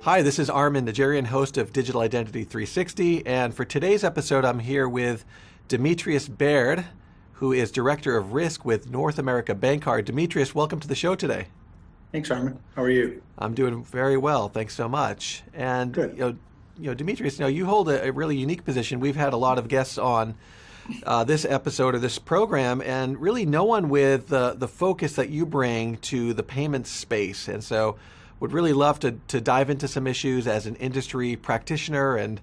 Hi, this is Armen, Nigerian host of Digital Identity 360, and for today's episode, I'm here with Demitrious Baird, who is Director of Risk with North American Bancard. Demitrious, welcome to the show today. Thanks, Armen. How are you? I'm doing very well, thanks so much. And Good. Demitrious, you hold a really unique position. We've had a lot of guests on this episode of this program, and really no one with the focus that you bring to the payments space. And so would really love to dive into some issues as an industry practitioner and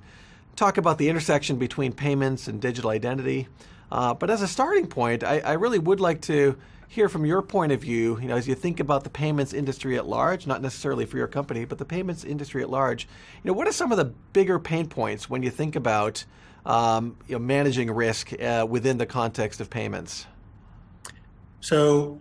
talk about the intersection between payments and digital identity. But as a starting point, I really would like to hear from your point of view, as you think about the payments industry at large, not necessarily for your company, but the payments industry at large. What are some of the bigger pain points when you think about managing risk within the context of payments? So,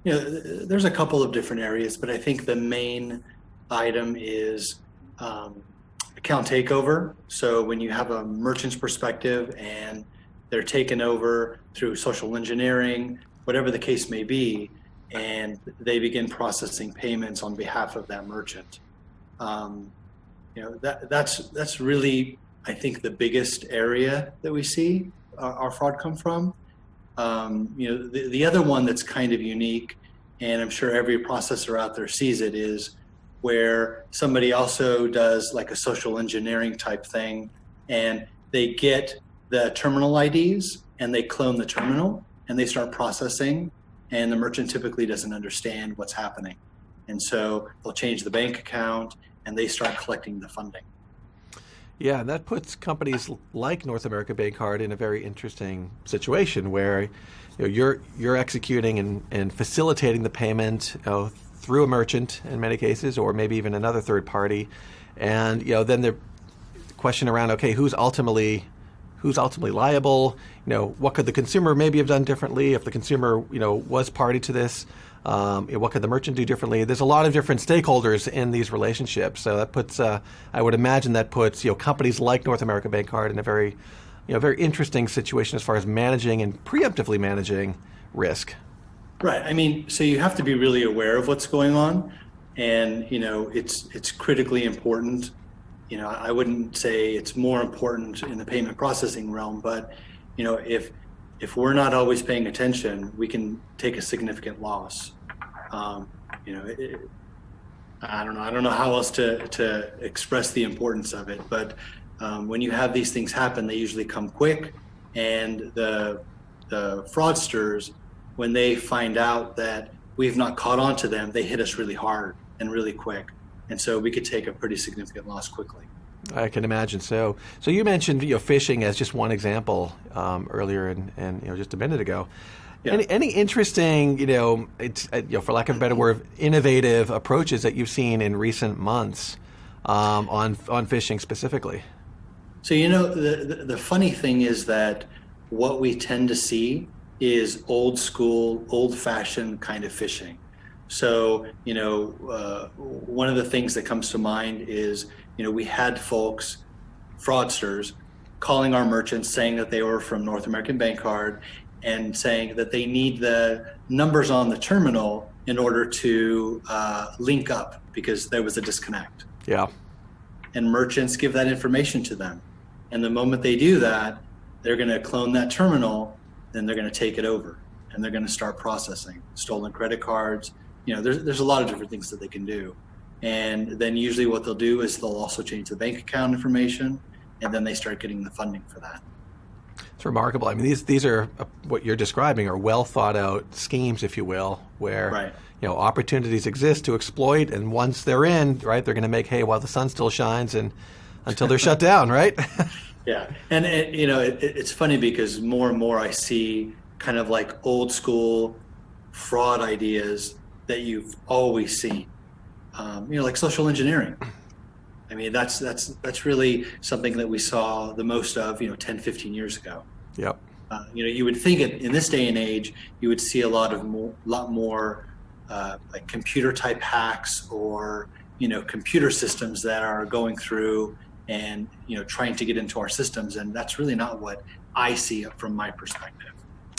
there's a couple of different areas, but I think the main item is account takeover. So when you have a merchant's perspective and they're taken over through social engineering, whatever the case may be, and they begin processing payments on behalf of that merchant. That's really, I think, the biggest area that we see our fraud come from. The other one that's kind of unique, and I'm sure every processor out there sees it, is where somebody also does like a social engineering type thing, and they get the terminal IDs and they clone the terminal and they start processing, and the merchant typically doesn't understand what's happening. And so they'll change the bank account and they start collecting the funding. Yeah, and that puts companies like North American Bancard in a very interesting situation where you're executing and facilitating the payment through a merchant in many cases, or maybe even another third party, and then the question around, okay, who's ultimately liable? What could the consumer maybe have done differently if the consumer was party to this? What could the merchant do differently? There's a lot of different stakeholders in these relationships. So that puts, I would imagine that puts, companies like North American Bancard in a very, very interesting situation as far as managing and preemptively managing risk. Right. I mean, so you have to be really aware of what's going on, and it's critically important. I wouldn't say it's more important in the payment processing realm, but if we're not always paying attention, we can take a significant loss. I don't know how else to express the importance of it, but when you have these things happen, they usually come quick, and the fraudsters, when they find out that we've not caught on to them, they hit us really hard and really quick, and so we could take a pretty significant loss quickly. I can imagine. So you mentioned phishing as just one example earlier, and just a minute ago. Yeah. Any interesting, it's for lack of a better word, innovative approaches that you've seen in recent months on phishing specifically? So the funny thing is that what we tend to see is old school, old-fashioned kind of phishing. So one of the things that comes to mind is we had folks, fraudsters, calling our merchants saying that they were from North American Bancard and saying that they need the numbers on the terminal in order to link up because there was a disconnect. Yeah. And merchants give that information to them. And the moment they do that, they're going to clone that terminal, then they're going to take it over and they're going to start processing stolen credit cards. There's a lot of different things that they can do. And then usually what they'll do is they'll also change the bank account information, and then they start getting the funding for that. It's remarkable. I mean, these are what you're describing are well thought out schemes, if you will, where right. Opportunities exist to exploit, and once they're in, right, they're going to make hay while the sun still shines, and until they're shut down, right? Yeah, and it's funny because more and more I see kind of like old school fraud ideas that you've always seen. Like social engineering. I mean, that's really something that we saw the most of, 10, 15 years ago. Yep. You would think in this day and age, you would see a lot more like computer type hacks or, computer systems that are going through and, trying to get into our systems. And that's really not what I see from my perspective.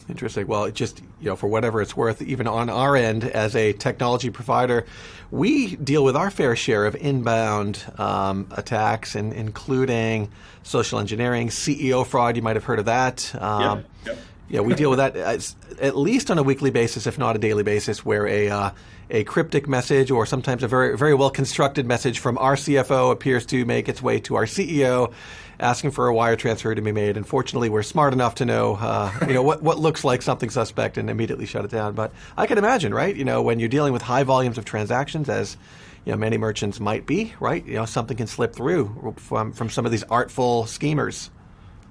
Interesting. Well, it just, for whatever it's worth, even on our end as a technology provider, we deal with our fair share of inbound attacks, and including social engineering, CEO fraud. You might have heard of that. Yep. Yeah, we deal with that at least on a weekly basis, if not a daily basis, where a cryptic message or sometimes a very, very well constructed message from our CFO appears to make its way to our CEO, asking for a wire transfer to be made. And fortunately, we're smart enough to know, what looks like something suspect and immediately shut it down. But I can imagine, right? When you're dealing with high volumes of transactions, as many merchants might be, right? Something can slip through from some of these artful schemers.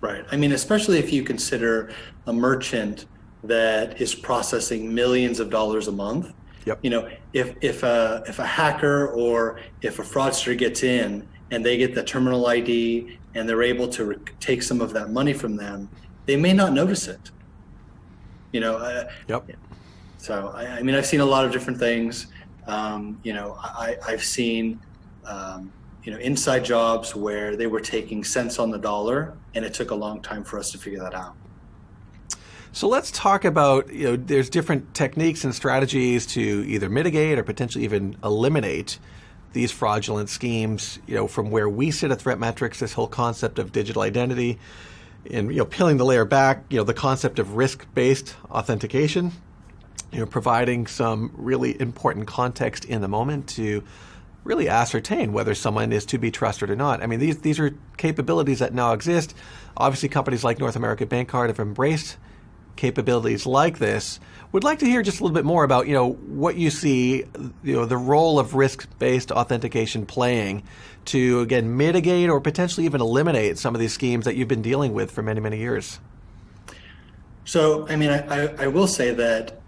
Right. I mean, especially if you consider a merchant that is processing millions of dollars a month. Yep. If a hacker or if a fraudster gets in and they get the terminal ID and they're able to take some of that money from them, they may not notice it. Yep. So I mean, I've seen a lot of different things. I've seen inside jobs where they were taking cents on the dollar, and it took a long time for us to figure that out. So let's talk about, there's different techniques and strategies to either mitigate or potentially even eliminate these fraudulent schemes, from where we sit at ThreatMetrics, this whole concept of digital identity, and, peeling the layer back, the concept of risk-based authentication, providing some really important context in the moment to really ascertain whether someone is to be trusted or not. I mean, these are capabilities that now exist. Obviously, companies like North American Bancard have embraced capabilities like this. Would like to hear just a little bit more about, what you see, the role of risk-based authentication playing to, again, mitigate or potentially even eliminate some of these schemes that you've been dealing with for many, many years. So, I mean, I will say that,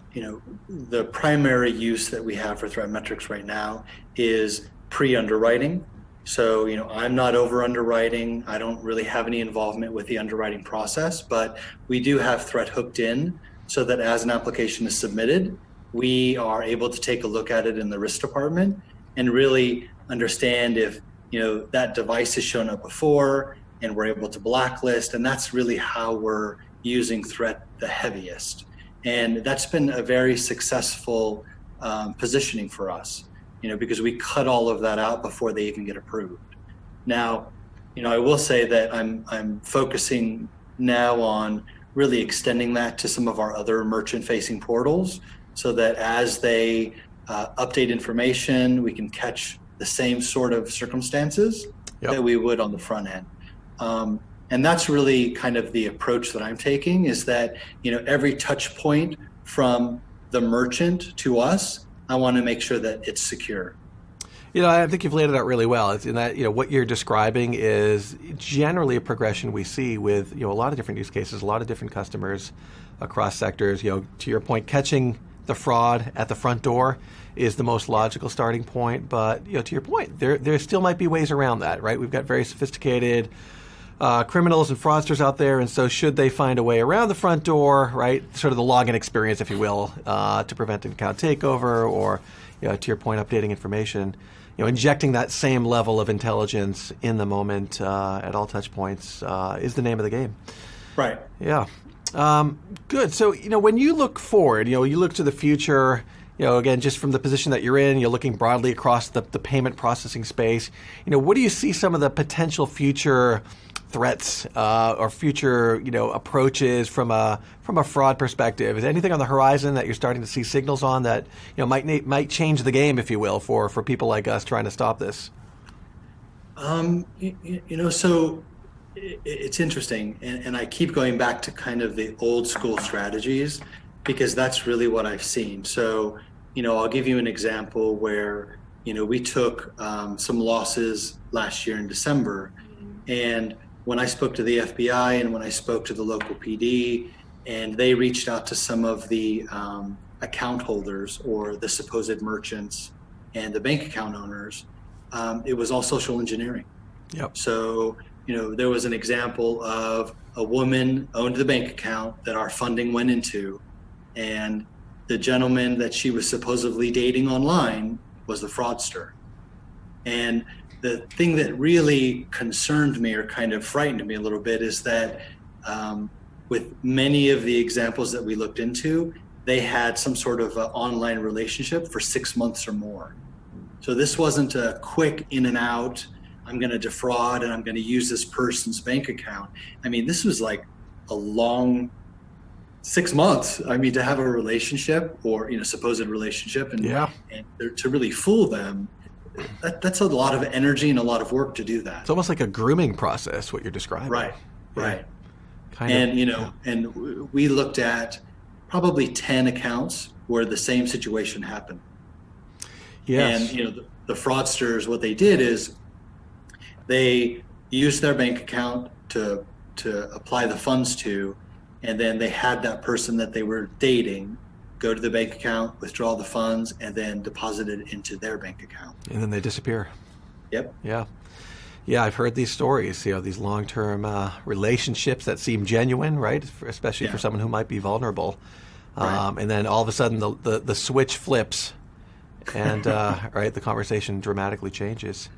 the primary use that we have for ThreatMetrics right now is pre-underwriting. So, I'm not over underwriting. I don't really have any involvement with the underwriting process, but we do have threat hooked in so that as an application is submitted, we are able to take a look at it in the risk department and really understand if, that device has shown up before, and we're able to blacklist. And that's really how we're using threat the heaviest. And that's been a very successful positioning for us, because we cut all of that out before they even get approved. Now, I will say that I'm focusing now on really extending that to some of our other merchant-facing portals, so that as they update information, we can catch the same sort of circumstances that we would on the front end. And that's really kind of the approach that I'm taking, is that, every touch point from the merchant to us, I want to make sure that it's secure. I think you've laid it out really well. It's in that, what you're describing is generally a progression we see with, a lot of different use cases, a lot of different customers across sectors. To your point, catching the fraud at the front door is the most logical starting point. But, to your point, there still might be ways around that, right? We've got very sophisticated criminals and fraudsters out there, and so should they find a way around the front door, right, sort of the login experience, if you will, to prevent an account takeover, or, to your point, updating information, injecting that same level of intelligence in the moment at all touch points is the name of the game. Right. Yeah. Good. So, when you look forward, you look to the future, again, just from the position that you're in, you're looking broadly across the payment processing space, what do you see some of the potential future threats or future, approaches from a fraud perspective? Is there anything on the horizon that you're starting to see signals on that, might change the game, if you will, for people like us trying to stop this? So it's interesting, and I keep going back to kind of the old school strategies, because that's really what I've seen. So, I'll give you an example where, we took some losses last year in December, and when I spoke to the FBI and when I spoke to the local PD, and they reached out to some of the account holders or the supposed merchants and the bank account owners, it was all social engineering. Yep. So, there was an example of a woman owned the bank account that our funding went into, and the gentleman that she was supposedly dating online was the fraudster. And the thing that really concerned me, or kind of frightened me a little bit, is that with many of the examples that we looked into, they had some sort of online relationship for 6 months or more. So this wasn't a quick in and out, I'm going to defraud and I'm going to use this person's bank account. I mean, this was like a long 6 months. I mean, to have a relationship or, supposed relationship and to really fool them, that's a lot of energy and a lot of work to do that. It's almost like a grooming process, what you're describing. Right. Kind of. And we looked at probably 10 accounts where the same situation happened. Yes. And, the fraudsters, what they did is they used their bank account to apply the funds to, and then they had that person that they were dating go to the bank account, withdraw the funds, and then deposit it into their bank account. And then they disappear. Yep. Yeah, I've heard these stories, these long-term relationships that seem genuine, right? Especially for someone who might be vulnerable. Right. And then all of a sudden the switch flips and the conversation dramatically changes.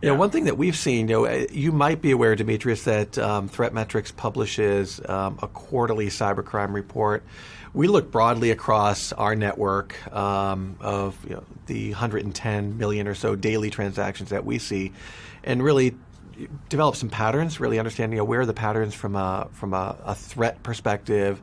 One thing that we've seen, you might be aware, Demitrious, that ThreatMetrics publishes a quarterly cybercrime report. We look broadly across our network of the 110 million or so daily transactions that we see, and really develop some patterns. Really understanding where are the patterns from a threat perspective,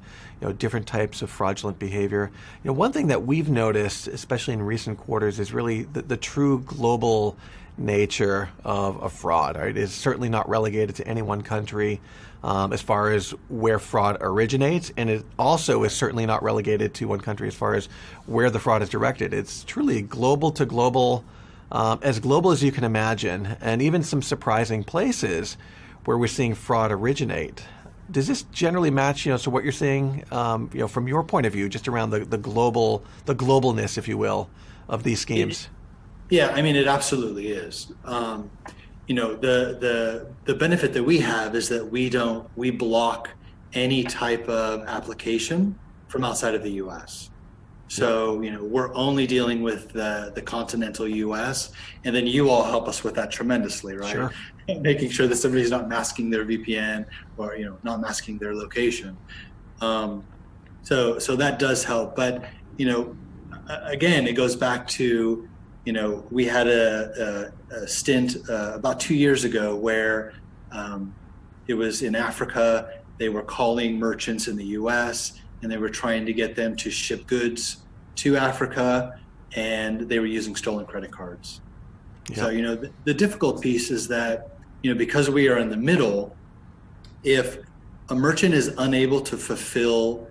different types of fraudulent behavior. One thing that we've noticed, especially in recent quarters, is really the true global nature of fraud. Right? It's certainly not relegated to any one country as far as where fraud originates, and it also is certainly not relegated to one country as far as where the fraud is directed. It's truly global to global, as global as you can imagine, and even some surprising places where we're seeing fraud originate. Does this generally match, so what you're seeing, from your point of view, just around the globalness, if you will, of these schemes? Yeah, I mean, it absolutely is. The benefit that we have is that we block any type of application from outside of the U.S. So, we're only dealing with the continental U.S., and then you all help us with that tremendously, right? Sure. Making sure that somebody's not masking their VPN or, not masking their location. So that does help. But, again, it goes back to, we had a stint about 2 years ago where it was in Africa. They were calling merchants in the U.S., and they were trying to get them to ship goods to Africa, and they were using stolen credit cards. Yeah. So, the difficult piece is that, because we are in the middle, if a merchant is unable to fulfill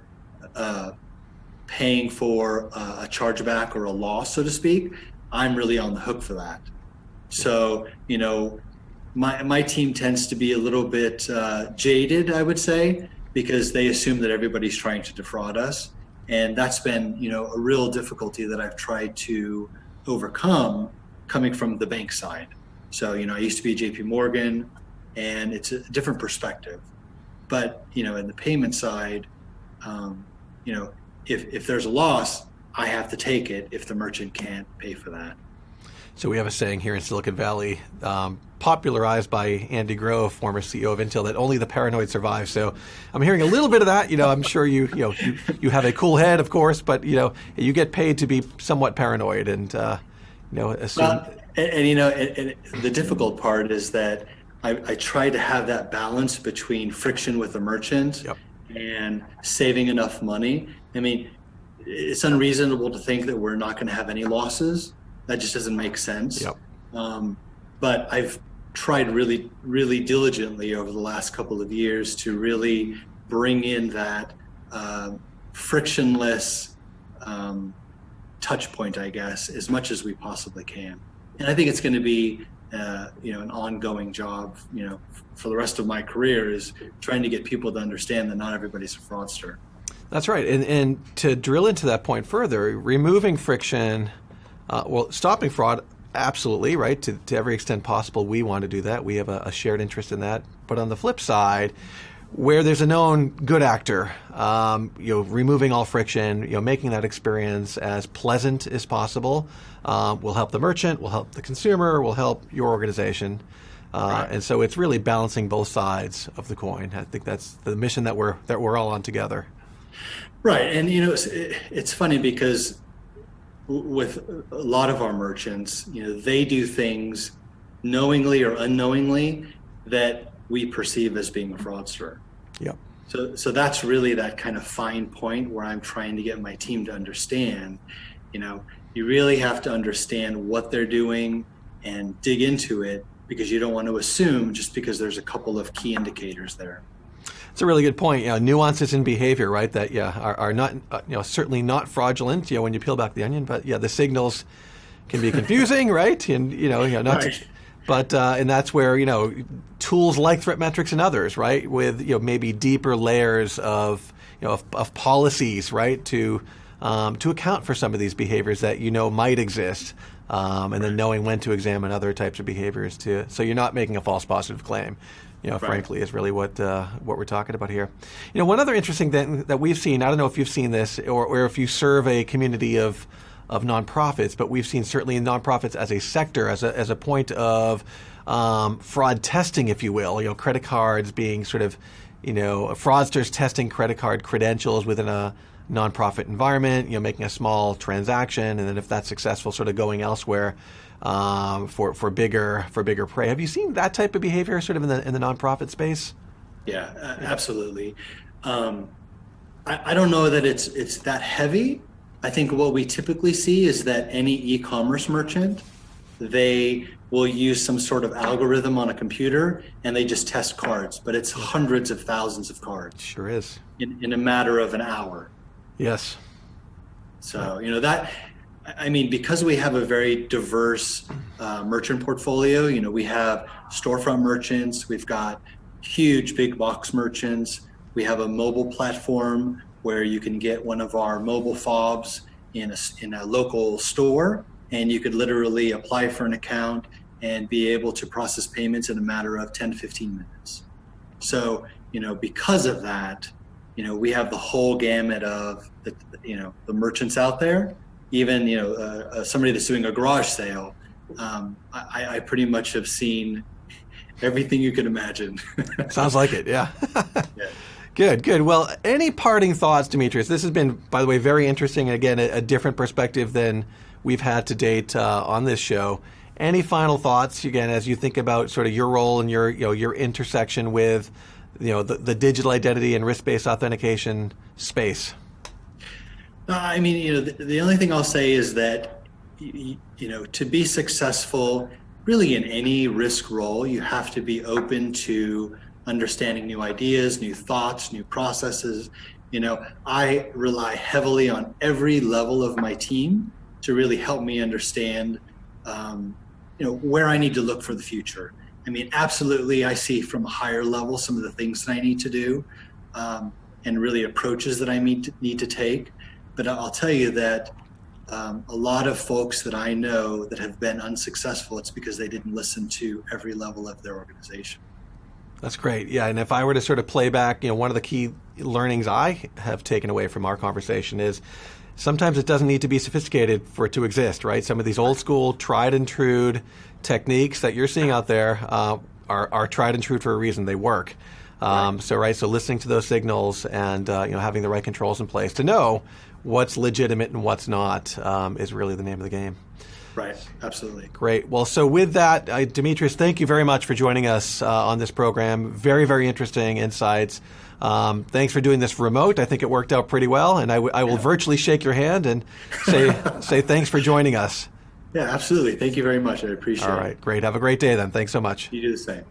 paying for a chargeback or a loss, so to speak, I'm really on the hook for that. So, my team tends to be a little bit jaded, I would say, because they assume that everybody's trying to defraud us. And that's been, a real difficulty that I've tried to overcome coming from the bank side. So, I used to be at JP Morgan, and it's a different perspective. But, in the payment side, if there's a loss, I have to take it if the merchant can't pay for that. So we have a saying here in Silicon Valley, popularized by Andy Grove, former CEO of Intel, that only the paranoid survive. So I'm hearing a little bit of that. I'm sure you have a cool head, of course, but you get paid to be somewhat paranoid and assume. And the difficult part is that I try to have that balance between friction with the merchant and saving enough money. I mean, it's unreasonable to think that we're not going to have any losses. That just doesn't make sense. Yep. But I've tried really, really diligently over the last couple of years to really bring in that frictionless touch point, I guess, as much as we possibly can. And I think it's going to be, an ongoing job, for the rest of my career, is trying to get people to understand that not everybody's a fraudster. That's right. And to drill into that point further, removing friction, stopping fraud, absolutely, right? To every extent possible, we want to do that. We have a shared interest in that. But on the flip side, where there's a known good actor, removing all friction, making that experience as pleasant as possible, will help the merchant, will help the consumer, will help your organization. Right. And so it's really balancing both sides of the coin. I think that's the mission that we're all on together. Right. And, it's funny because with a lot of our merchants, they do things knowingly or unknowingly that we perceive as being a fraudster. Yep. So that's really that kind of fine point where I'm trying to get my team to understand, you really have to understand what they're doing and dig into it, because you don't want to assume just because there's a couple of key indicators there. It's a really good point. Nuances in behavior, right? That are not certainly not fraudulent. When you peel back the onion, but the signals can be confusing, right? And not. Right. But and that's where tools like threat metrics and others, right, with maybe deeper layers of of policies, right, to account for some of these behaviors that might exist, and then knowing when to examine other types of behaviors so you're not making a false positive claim. Frankly, is really what we're talking about here. One other interesting thing that we've seen, I don't know if you've seen this or if you serve a community of nonprofits, but we've seen certainly nonprofits as a sector, as a point of fraud testing, if you will. Credit cards being sort of, fraudsters testing credit card credentials within a nonprofit environment. Making a small transaction, and then if that's successful, sort of going elsewhere for bigger prey. Have you seen that type of behavior sort of in the nonprofit space? Yeah, absolutely. I don't know that it's that heavy. I think what we typically see is that any e-commerce merchant, they will use some sort of algorithm on a computer and they just test cards, but it's hundreds of thousands of cards. Sure is. In a matter of an hour. Yes. So, because we have a very diverse merchant portfolio, we have storefront merchants, we've got huge big box merchants, we have a mobile platform where you can get one of our mobile fobs in a local store, and you could literally apply for an account and be able to process payments in a matter of 10 to 15 minutes. So, because of that, we have the whole gamut of the merchants out there. Even somebody that's doing a garage sale, I pretty much have seen everything you could imagine. Sounds like it, yeah. Yeah. Good. Well, any parting thoughts, Demitrious? This has been, by the way, very interesting. And again, a different perspective than we've had to date on this show. Any final thoughts, again, as you think about sort of your role and your intersection with the digital identity and risk-based authentication space? The only thing I'll say is that, to be successful really in any risk role, you have to be open to understanding new ideas, new thoughts, new processes. I rely heavily on every level of my team to really help me understand, where I need to look for the future. Absolutely, I see from a higher level some of the things that I need to do, and really approaches that I need to take. But I'll tell you that a lot of folks that I know that have been unsuccessful, it's because they didn't listen to every level of their organization. That's great. Yeah, and if I were to sort of play back, one of the key learnings I have taken away from our conversation is sometimes it doesn't need to be sophisticated for it to exist, right? Some of these old school, tried and true techniques that you're seeing out there are tried and true for a reason. They work. Right. So listening to those signals and having the right controls in place to know what's legitimate and what's not is really the name of the game. Right, absolutely. Great. Well, so with that, Demitrious, thank you very much for joining us on this program. Very, very interesting insights. Thanks for doing this remote. I think it worked out pretty well, and I will virtually shake your hand and say thanks for joining us. Yeah, absolutely. Thank you very much. I appreciate it. All right, great. Have a great day then. Thanks so much. You do the same.